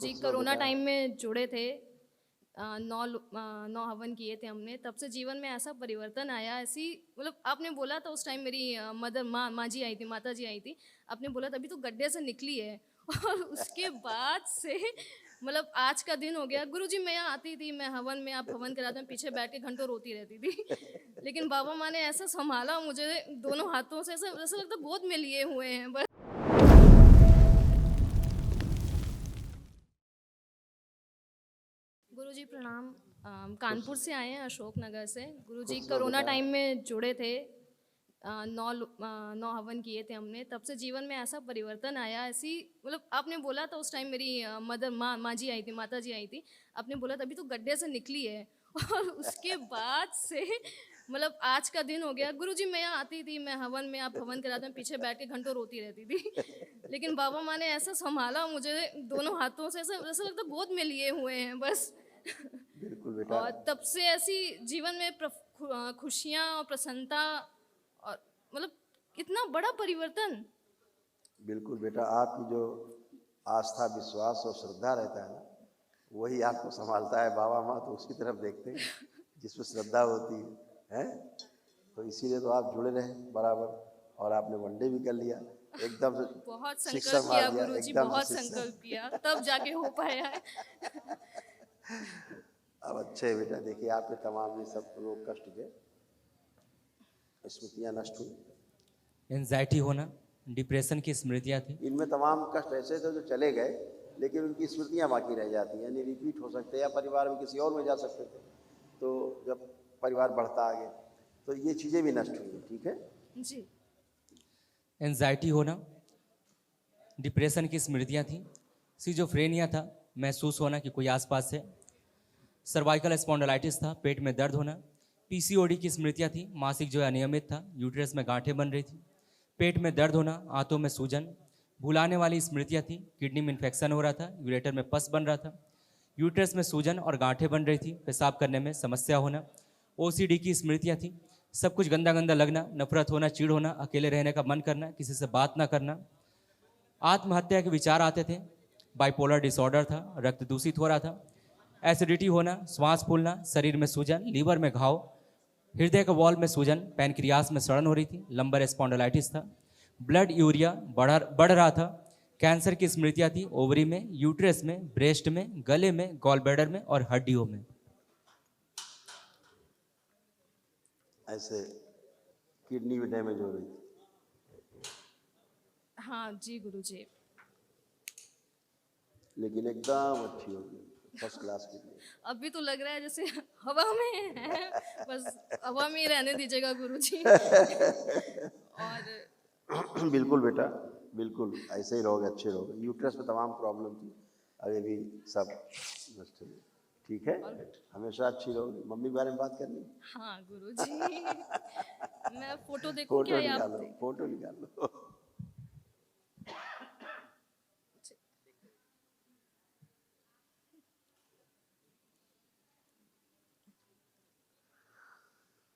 गुरुजी कुछ लोग कोरोना बेटा टाइम में जुड़े थे। 9 हवन किए थे हमने, तब से जीवन में ऐसा परिवर्तन आया। ऐसी मतलब आपने बोला था उस टाइम, मेरी मदर माँ जी आई थी, माता जी आई थी। आपने बोला था अभी तो गड्ढे से निकली है और उसके बाद से मतलब आज का दिन हो गया। गुरुजी मैं यहाँ आती थी, मैं हवन में, आप हवन कराते हैं, पीछे बैठ के घंटों रोती रहती थी। लेकिन बाबा माँ ने ऐसा संभाला मुझे दोनों हाथों से, ऐसा ऐसा लगता गोद में लिए हुए हैं बस। गुरुजी प्रणाम। कुछ कानपुर से आए हैं, अशोक नगर से। गुरुजी कुछ लोग कोरोना बेटा टाइम में जुड़े थे। 9 हवन किए थे हमने, तब से जीवन में ऐसा परिवर्तन आया। ऐसी मतलब आपने बोला था उस टाइम, मेरी मदर माँ जी आई थी, माता जी आई थी। आपने बोला था अभी तो गड्ढे से निकली है और उसके बाद से मतलब आज का दिन हो गया। गुरुजी मैं यहाँ आती थी, मैं हवन में, आप हवन कराते हैं, पीछे बैठ के घंटों रोती रहती थी। लेकिन बाबा माँ ने ऐसा संभाला मुझे दोनों हाथों से, ऐसा ऐसा लगता गोद में लिए हुए हैं बस। बिल्कुल बेटा और तब से ऐसी जीवन में खुशियाँ और प्रसन्नता और मतलब कितना बड़ा परिवर्तन। बिल्कुल बेटा आपकी जो आस्था विश्वास और श्रद्धा रहता है ना वही आपको संभालता है। बाबा माँ तो उसकी तरफ देखते हैं जिसमें श्रद्धा होती है हैं। तो इसीलिए तो आप जुड़े रहे बराबर और आपने वनडे भी कर लिया एकदम से। बहुत सिक्सर संकल्प मार किया दिया गुरुजी, एकदम से बहुत सिक्सर। संकल्प किया, तब जाके हो पाया है। अब अच्छे है बेटा, देखिए आपके तमाम ये सब रोग कष्ट के स्मृतियाँ नष्ट हुई। एंजाइटी होना, डिप्रेशन की स्मृतियाँ थी। इनमें तमाम कष्ट ऐसे थे जो चले गए लेकिन उनकी स्मृतियाँ बाकी रह जाती हैं, यानी रिपीट हो सकते हैं या परिवार में किसी और में जा सकते थे। तो जब परिवार बढ़ता आगे तो ये चीज़ें भी नष्ट हुई। ठीक है जी। एंजाइटी होना, डिप्रेशन की स्मृतियाँ थी। सिजोफ्रेनिया था, महसूस होना कि कोई आसपास है। सर्वाइकल स्पॉन्डिलाइटिस था, पेट में दर्द होना। पीसीओडी की स्मृतियाँ थी, मासिक जो है अनियमित था, यूट्रस में गांठें बन रही थी, पेट में दर्द होना, आंतों में सूजन। भुलाने वाली स्मृतियाँ थी, किडनी में इन्फेक्शन हो रहा था, यूरेटर में पस बन रहा था, यूट्रस में सूजन और गांठें बन रही थी, पेशाब करने में समस्या होना। ओसीडी की स्मृतियाँ थी, सब कुछ गंदा गंदा लगना, नफरत होना, चिढ़ होना, अकेले रहने का मन करना, किसी से बात ना करना। आत्महत्या के विचार आते थे, बाइपोलर डिसऑर्डर था, रक्त दूषित हो रहा था, एसिडिटी होना, श्वास फूलना, शरीर में सूजन, लीवर में घाव, हृदय के वॉल में सूजन, पैनक्रियास में सड़न हो रही थी, लंबर स्पॉन्डिलाइटिस था, ब्लड यूरिया बढ़ रहा था। कैंसर की स्मृतियाँ थी, ओवरी में, यूट्रस में, ब्रेस्ट में, गले में, गॉल ब्लैडर में और हड्डियों में। ऐसे किडनी भी डैमेज हो रही थी। हाँ जी गुरुजी। लेकिन एकदम अच्छी हो गई, फर्स्ट क्लास किडनी। अभी तो लग रहा है जैसे हवा में है, बस हवा में ही रहने दीजिएगा गुरुजी। और बिल्कुल बेटा बिल्कुल ऐसे ही रहोगे, अच्छे रहोगे। यूट्रस में तमाम प्रॉब्लम थी, अभी भी सब नष्ट हो गई। ठीक है, हमेशा अच्छी रहोगी। मम्मी के बारे में बात करनी? हाँ गुरुजी। मैं फोटो देखूं फोटो क्या या आप निकालो, फोटो निकालो।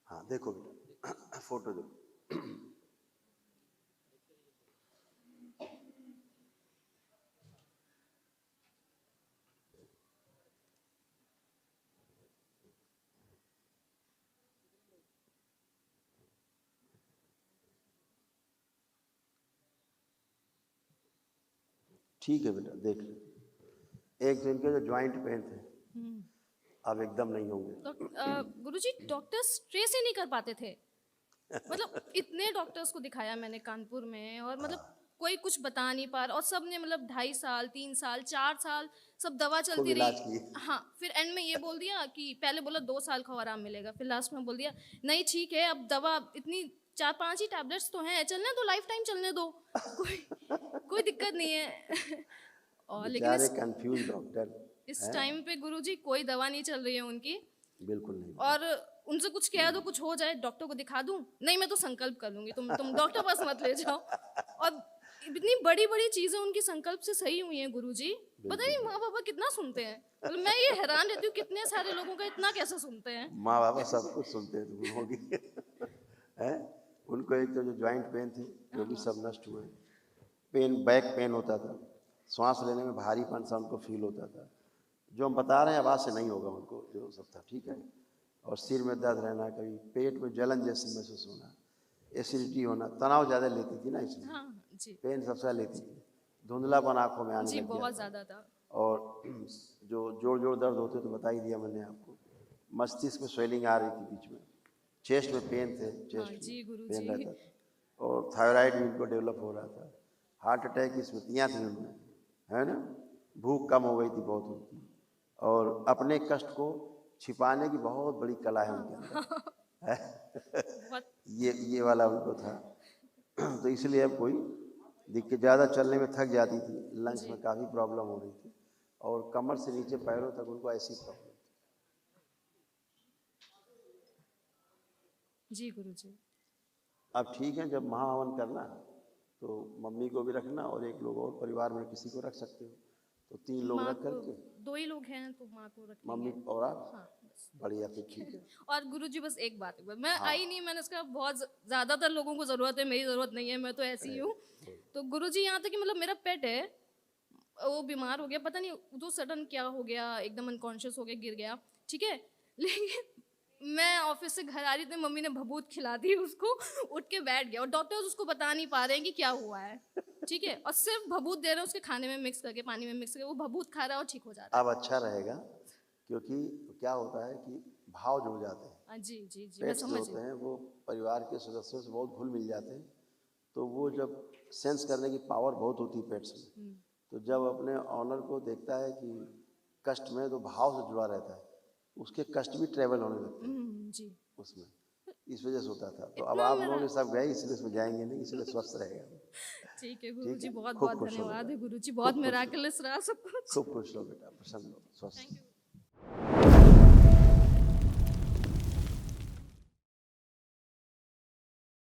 हाँ देखो बेटा फोटो देखो। ठीक है बेटा देख लो। एक दिन के जो ज्वाइंट पेन थे अब एकदम नहीं होंगे। गुरुजी डॉक्टर्स ट्रेस ही नहीं कर पाते थे। मतलब इतने डॉक्टर्स को दिखाया मैंने कानपुर में, और मतलब कोई कुछ बता नहीं पा रहा, और सब ने मतलब 2.5 साल 3 साल 4 साल सब दवा खूब चलती इलाज रही। किए। हाँ, फिर एंड में ये बोल दिया कि पहले बोला 2 साल का आराम मिलेगा, फिर लास्ट में बोल दिया नहीं ठीक है, अब दवा इतनी 4-5 ही टैबलेट्स तो हैं, चलने दो, लाइफ टाइम चलने दो, कोई कोई दिक्कत नहीं है। और लेकिन बेचारे कंफ्यूज डॉक्टर इस हैं। टाइम पे गुरुजी कोई दवा नहीं चल रही है उनकी। बिल्कुल नहीं। और उनसे कुछ कह दो, कुछ हो जाए, डॉक्टर को दिखा दूं, नहीं मैं तो संकल्प कर लूंगी, तुम डॉक्टर पास मत ले जाओ। और इतनी बड़ी बड़ी चीजें उनकी संकल्प से सही हुई हैं गुरुजी। पता नहीं माँ बाबा कितना सुनते हैं, मतलब मैं ये हैरान रहती हूँ कितने सारे लोगों का इतना कैसे सुनते हैं। माँ बाबा सब कुछ सुनते हैं तुम लोगों की। हैं उनको एक तो जो ज्वाइंट पेन थे वो भी सब नष्ट हुए। पेन बैक पेन होता था, श्वास लेने में भारीपन सा उनको फील होता था, जो हम बता रहे हैं आवाज़ से नहीं होगा उनको, जो सब था, ठीक है। और सिर में दर्द रहना, कभी पेट में जलन जैसी महसूस होना, एसिडिटी होना, तनाव ज़्यादा लेती थी ना इसलिए, हाँ जी पेन सबसे ज़्यादा लेती थी, धुंधलापन आँखों में आने जी, लग गया बहुत था। ज़्यादा था। और जो जोड़ जोड़ दर्द होते तो बता ही दिया मैंने आपको, मस्तिष्क में स्वेलिंग आ रही थी बीच में, चेस्ट में पेन थे, हाँ चेस्ट जी में पेन गुरुजी। रहता था, और थायराइड भी उनको डेवलप हो रहा था, हार्ट अटैक की स्मृतियाँ थी उनमें, है ना, भूख कम हो गई थी बहुत उनकी, और अपने कष्ट को छिपाने की बहुत बड़ी कला है उनके अंदर। बहुत ये वाला उनको था। तो इसलिए अब कोई दिक्कत, ज़्यादा चलने में थक जाती थी, लंग्स जी में काफ़ी प्रॉब्लम हो रही थी, और कमर से नीचे पैरों तक उनको ऐसी प्रॉब्लम। जी गुरुजी। अब ठीक है, जब महाहवन करना तो मम्मी को भी रखना, और एक लोग और परिवार में किसी को रख सकते हो, तो 3 लोग माँ रख को, करके 2 ही लोग हैं तो माँ को रख मम्मी लेंगे। और आप, हाँ बस। बढ़िया, फिर ठीक है। और गुरुजी बस एक बात है, मैं हाँ। आई नहीं, मैंने इसका बहुत ज़्यादातर लोगों को ज़रूरत है, मेरी ज़रूरत नहीं है, मैं तो ऐसी ही हूँ। तो गुरुजी यहाँ तक कि मतलब मेरा पेट है, वो बीमार हो गया, पता नहीं तो सडन क्या हो गया, एकदम अनकॉन्शियस हो गया, गिर गया, ठीक है। लेकिन मैं ऑफिस से घर आ रही थी, मम्मी ने भभूत खिला दी उसको, उठ के बैठ गया, और डॉक्टर्स उसको बता नहीं पा रहे हैं कि क्या हुआ है, ठीक है, और सिर्फ भभूत दे रहे हैं उसके खाने में मिक्स करके, पानी में मिक्स करके, वो भभूत खा रहा है और ठीक हो जा रहा अब अच्छा रहेगा, क्योंकि क्या होता है कि भाव जुड़ जाते हैं, है। जी जी जी, मैं पेट्स जो समझ होते रही हैं वो परिवार के सदस्यों से बहुत घुल मिल जाते हैं, तो वो जब सेंस करने की पावर बहुत होती है पेट्स में, तो जब अपने ऑनर को देखता है कि कष्ट में, तो भाव से जुड़ा रहता है, उसके कष्ट भी ट्रेवल होने लगते हैं जी। उसमें, इस वजह से होता था। तो अब इतना आप मेरा लोग ये सब गए, इसलिए इसमें जाएंगे नहीं, इसलिए स्वस्थ रहेगा। ठीक है ठीक गुरुजी, है, बहुत खूब बहुत खुश हो धन्यवाद बेटा, है गुरुजी, बहुत खूब खुश हो, मिराकलिस रहा सब कुछ। खूब खुश हो बेटा, प्रसन्न हो, स्वस्थ।